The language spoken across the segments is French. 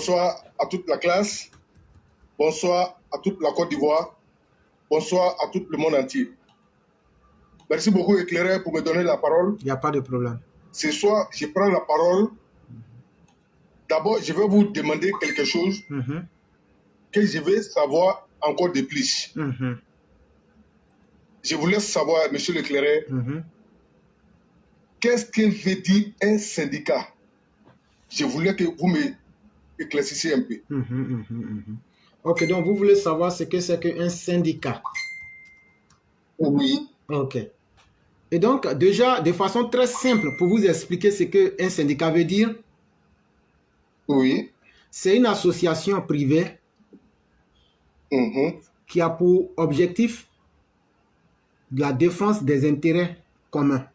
Bonsoir à toute la classe. Bonsoir à toute la Côte d'Ivoire. Bonsoir à tout le monde entier. Merci beaucoup, Éclairé, pour me donner la parole. Il n'y a pas de problème. Ce soir, je prends la parole. D'abord, je vais vous demander quelque chose que je vais savoir encore de plus. Je vous laisse savoir, monsieur Leclerc, qu'est-ce que veut dire un syndicat? Je voulais que vous m'éclaircissiez un peu. Ok, donc vous voulez savoir ce que c'est qu'un syndicat? Oui. Ok. Et donc, déjà, de façon très simple, pour vous expliquer ce qu'un syndicat veut dire, oui, c'est une association privée qui a pour objectif la défense des intérêts communs.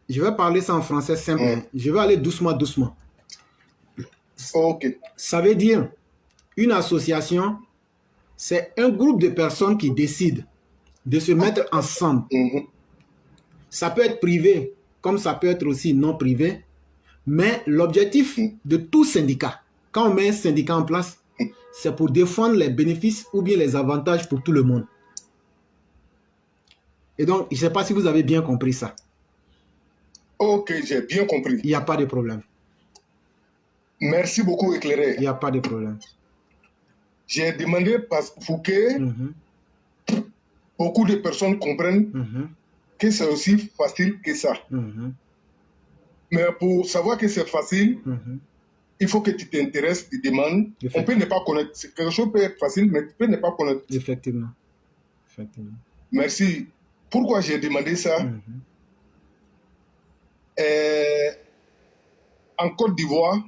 Je vais parler ça en français simple. Je vais aller doucement, doucement. Ok. Ça veut dire, une association, c'est un groupe de personnes qui décident de se mettre ensemble. Ça peut être privé, comme ça peut être aussi non privé. Mais l'objectif de tout syndicat, quand on met un syndicat en place, c'est pour défendre les bénéfices ou bien les avantages pour tout le monde. Et donc, je ne sais pas si vous avez bien compris ça. Ok, j'ai bien compris. Il n'y a pas de problème. Merci beaucoup, Éclairé. Il n'y a pas de problème. J'ai demandé pour que beaucoup de personnes comprennent que c'est aussi facile que ça. Mais pour savoir que c'est facile, il faut que tu t'intéresses, tu demandes. On peut ne pas connaître. Quelque chose peut être facile, mais tu peux ne pas connaître. Effectivement. Effectivement. Merci. Pourquoi j'ai demandé ça? En Côte d'Ivoire,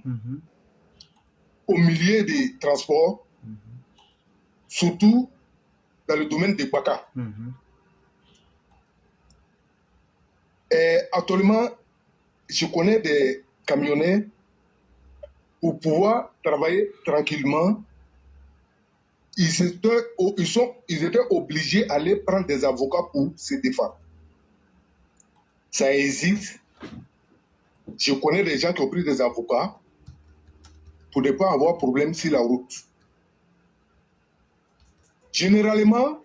au milieu des transports, surtout dans le domaine des Baka. Actuellement, je connais des camionneurs pour pouvoir travailler tranquillement. Ils étaient obligés d'aller prendre des avocats pour se défendre. Ça existe. Je connais des gens qui ont pris des avocats pour ne pas avoir de problème sur la route. Généralement,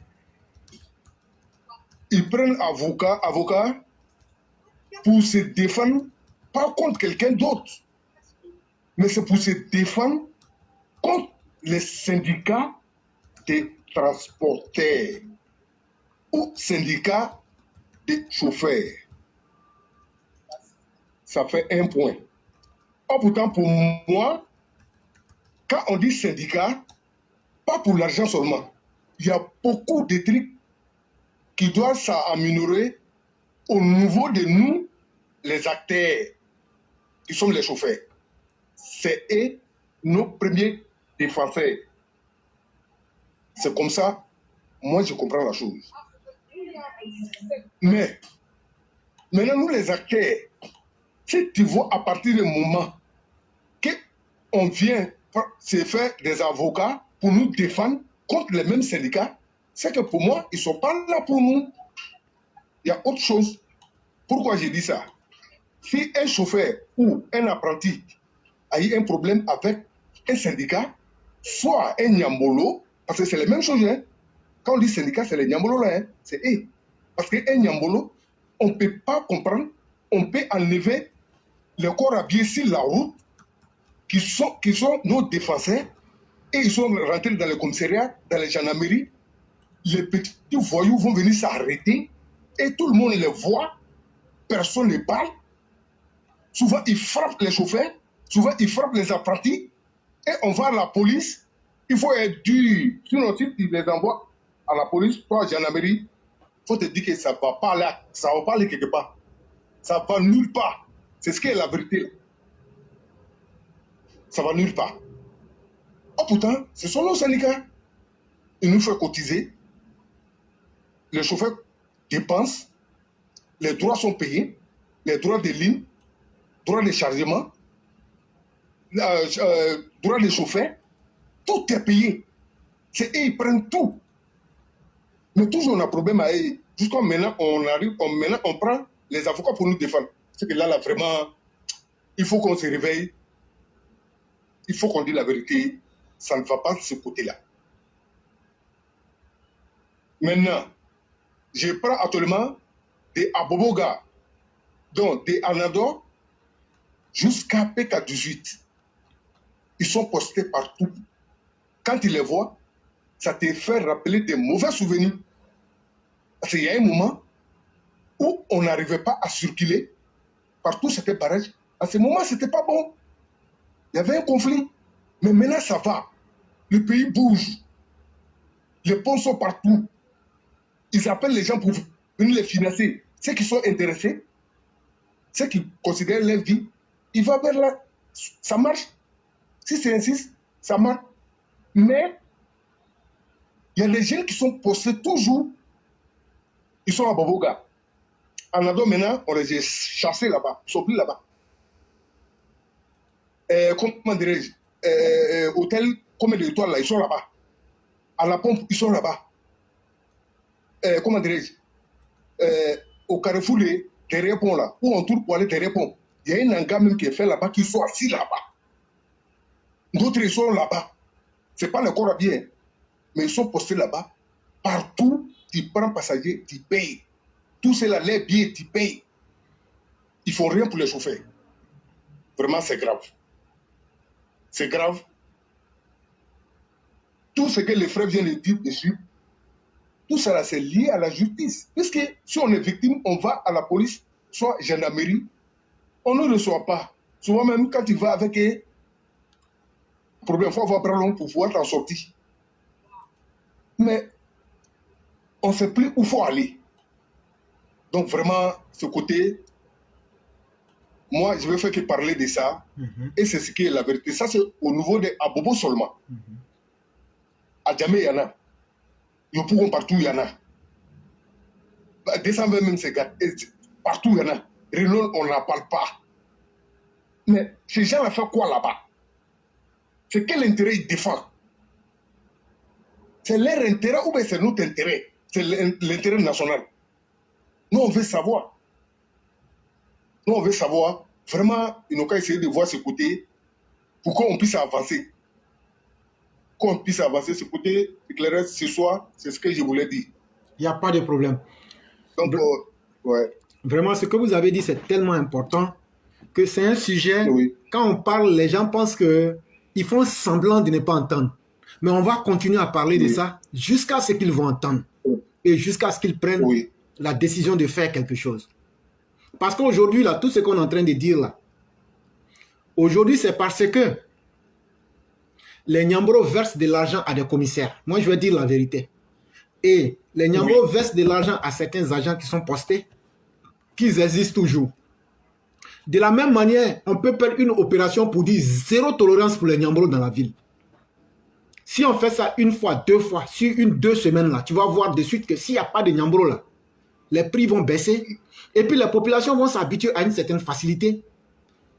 ils prennent avocat pour se défendre, pas contre quelqu'un d'autre, mais c'est pour se défendre contre les syndicats des transporteurs ou syndicats des chauffeurs. Ça fait un point. Or, pourtant, pour moi, quand on dit syndicat, pas pour l'argent seulement, il y a beaucoup de trucs qui doivent s'améliorer au niveau de nous, les acteurs, qui sommes les chauffeurs. C'est eux nos premiers défenseurs. C'est comme ça, moi je comprends la chose. Mais, maintenant nous les acteurs, si tu vois à partir du moment qu'on vient se faire des avocats pour nous défendre contre les mêmes syndicats, c'est que pour moi, ils ne sont pas là pour nous. Il y a autre chose. Pourquoi j'ai dit ça? Si un chauffeur ou un apprenti a eu un problème avec un syndicat, soit un Niambolo, parce que c'est les mêmes choses. Hein. Quand on dit syndicat, c'est les Niambolo là. Hein. C'est eux. Parce qu'un Niambolo, on ne peut pas comprendre, on peut enlever le corps habillé sur la route, qui sont nos défenseurs, et ils sont rentrés dans le commissariat, dans les gendarmeries. Les petits voyous vont venir s'arrêter, et tout le monde les voit, personne ne parle. Souvent, ils frappent les chauffeurs, souvent, ils frappent les apprentis, et on va à la police. Il faut être dur. Sinon, si tu les envoies à la police, toi, à la gendarmerie, il faut te dire que ça ne va pas aller, ça va pas aller quelque part. Ça ne va nulle part. C'est ce qui est la vérité. Ça va nulle part. Oh, pourtant, ce sont nos syndicats. Ils nous font cotiser. Les chauffeurs dépensent. Les droits sont payés. Les droits de ligne, droits de chargement, droits des chauffeurs. Tout est payé. C'est eux, ils prennent tout. Mais toujours on a problème à eux. Jusqu'à maintenant, on prend les avocats pour nous défendre. C'est que là, vraiment, il faut qu'on se réveille. il faut qu'on dise la vérité, ça ne va pas de ce côté-là. Maintenant, je prends actuellement des Aboboga, donc des Anador, jusqu'à PK18. Ils sont postés partout. Quand tu les vois, ça te fait rappeler des mauvais souvenirs. Parce qu'il y a un moment où on n'arrivait pas à circuler. Partout, c'était barrage. À ce moment, ce n'était pas bon. Il y avait un conflit. Mais maintenant, ça va. Le pays bouge. Les ponts sont partout. Ils appellent les gens pour venir les financer. Ceux qui sont intéressés, ceux qui considèrent leur vie, ils vont vers là. Ça marche. Si c'est ainsi, ça marche. Mais il y a des jeunes qui sont postés toujours. Ils sont à Boboga. En Ado, maintenant, on les a chassés là-bas. Ils sont plus là-bas. Comment dirais-je, hôtel, combien d'étoiles là, ils sont là-bas. À la pompe, ils sont là-bas. Comment dirais-je, au Carrefour, derrière pont là, où on tourne pour aller derrière pont, il y a un hangar même qui est fait là-bas, qui sont assis là-bas. D'autres, ils sont là-bas. Ce n'est pas le corps à bien, mais ils sont postés là-bas. Partout, tu prends passager, tu payes. Tout cela, les billets, tu payes. Ils ne font rien pour les chauffeurs. Vraiment, c'est grave. C'est grave. Tout ce que les frères viennent de dire dessus, tout cela, c'est lié à la justice. Puisque si on est victime, on va à la police, soit gendarmerie, on ne reçoit pas. Souvent même, quand tu vas avec un problème, il faut avoir prendre long pour pouvoir t'en sortir. Mais on ne sait plus où il faut aller. Donc vraiment, ce côté, moi, je vais faire que parler de ça. Et c'est ce qui est la vérité. Ça, c'est au niveau des Abobo seulement. À Djamé, il y en a. Yopougon, partout, il y en a. 220 même, c'est partout, il y en a. Renault, on n'en parle pas. Mais ces gens-là font quoi là-bas? C'est quel intérêt ils défendent? C'est leur intérêt ou bien c'est notre intérêt? C'est l'intérêt national. Nous, on veut savoir. Nous, on veut savoir. Vraiment, ils n'ont qu'à essayer de voir ce côté pour qu'on puisse avancer. Qu'on puisse avancer ce côté éclairé ce soir, c'est ce que je voulais dire. Il n'y a pas de problème. Donc, ouais. Vraiment, ce que vous avez dit, c'est tellement important que c'est un sujet, oui. Quand on parle, les gens pensent qu'ils font semblant de ne pas entendre. Mais on va continuer à parler de ça jusqu'à ce qu'ils vont entendre. Et jusqu'à ce qu'ils prennent la décision de faire quelque chose. Parce qu'aujourd'hui, là, tout ce qu'on est en train de dire là, aujourd'hui, c'est parce que les Nyambro versent de l'argent à des commissaires. Moi, je vais dire la vérité. Et les Nyambro versent de l'argent à certains agents qui sont postés, qu'ils existent toujours. De la même manière, on peut faire une opération pour dire zéro tolérance pour les Nyambro dans la ville. Si on fait ça une fois, deux fois, sur 2 semaines là, tu vas voir de suite que s'il n'y a pas de Nyambro là, les prix vont baisser. Et puis les populations vont s'habituer à une certaine facilité.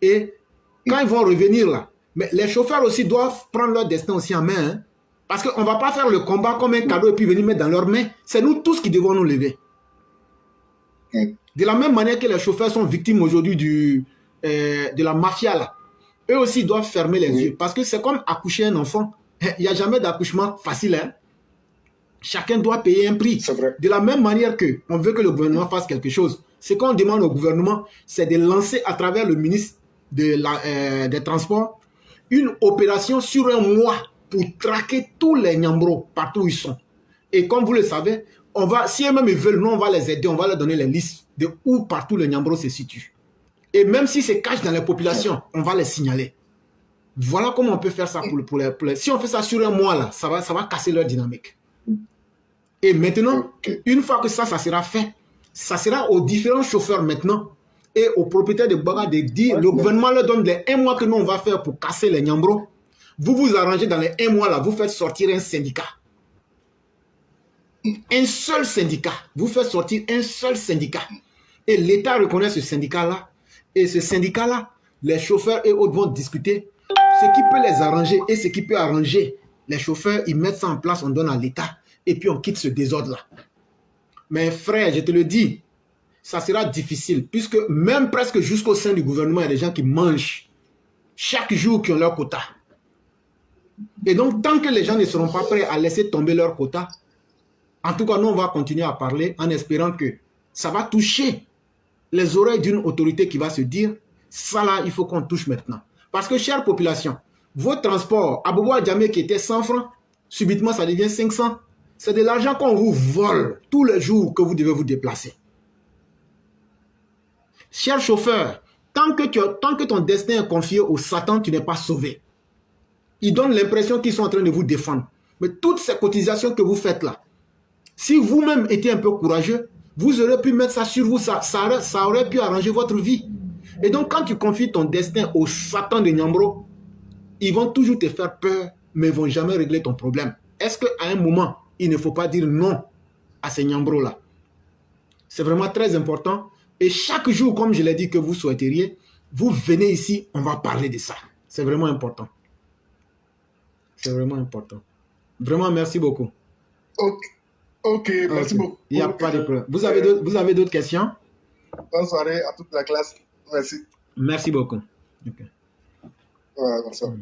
Et quand ils vont revenir là, mais les chauffeurs aussi doivent prendre leur destin aussi en main. Hein, parce qu'on ne va pas faire le combat comme un cadeau et puis venir mettre dans leurs mains. C'est nous tous qui devons nous lever. De la même manière que les chauffeurs sont victimes aujourd'hui de la mafia là. Eux aussi doivent fermer les yeux. Parce que c'est comme accoucher un enfant. Il n'y a jamais d'accouchement facile. Hein. Chacun doit payer un prix. De la même manière qu'on veut que le gouvernement fasse quelque chose. Ce qu'on demande au gouvernement, c'est de lancer à travers le ministre des Transports une opération sur un mois pour traquer tous les Nyambro partout où ils sont. Et comme vous le savez, si eux-mêmes ils veulent, nous on va les aider, on va leur donner les listes de où partout les Nyambro se situent. Et même si c'est caché dans les populations, on va les signaler. Voilà comment on peut faire ça pour les... Si on fait ça sur un mois, là, ça va casser leur dynamique. Et maintenant, une fois que ça sera fait, ça sera aux différents chauffeurs maintenant et aux propriétaires de Baga de dire, le gouvernement leur donne les 1 mois que nous on va faire pour casser les Nyambro. Vous vous arrangez dans les 1 mois là, vous faites sortir un syndicat. Un seul syndicat. Vous faites sortir un seul syndicat. Et l'État reconnaît ce syndicat-là. Et ce syndicat-là, les chauffeurs et autres vont discuter ce qui peut les arranger et ce qui peut arranger. Les chauffeurs, ils mettent ça en place, on donne à l'État. Et puis on quitte ce désordre-là. Mais frère, je te le dis, ça sera difficile. Puisque même presque jusqu'au sein du gouvernement, il y a des gens qui mangent chaque jour qui ont leur quota. Et donc, tant que les gens ne seront pas prêts à laisser tomber leur quota, en tout cas, nous, on va continuer à parler en espérant que ça va toucher les oreilles d'une autorité qui va se dire, ça là, il faut qu'on touche maintenant. Parce que, chère population, vos transports à Bobo Djamé qui était 100 francs, subitement, ça devient 500. C'est de l'argent qu'on vous vole tous les jours que vous devez vous déplacer. Cher chauffeur, tant que ton destin est confié au Satan, tu n'es pas sauvé. Ils donnent l'impression qu'ils sont en train de vous défendre. Mais toutes ces cotisations que vous faites là, si vous-même étiez un peu courageux, vous aurez pu mettre ça sur vous, ça aurait pu arranger votre vie. Et donc, quand tu confies ton destin au Satan de Nyambro, ils vont toujours te faire peur, mais ils ne vont jamais régler ton problème. Est-ce qu'à un moment, il ne faut pas dire non à ces Nyambros-là? C'est vraiment très important. Et chaque jour, comme je l'ai dit que vous souhaiteriez, vous venez ici, on va parler de ça. C'est vraiment important. C'est vraiment important. Vraiment, merci beaucoup. Ok, merci beaucoup. Il n'y a pas de problème. Vous avez d'autres questions? Bonne soirée à toute la classe. Merci. Merci beaucoup. Okay. Ouais, bonsoir.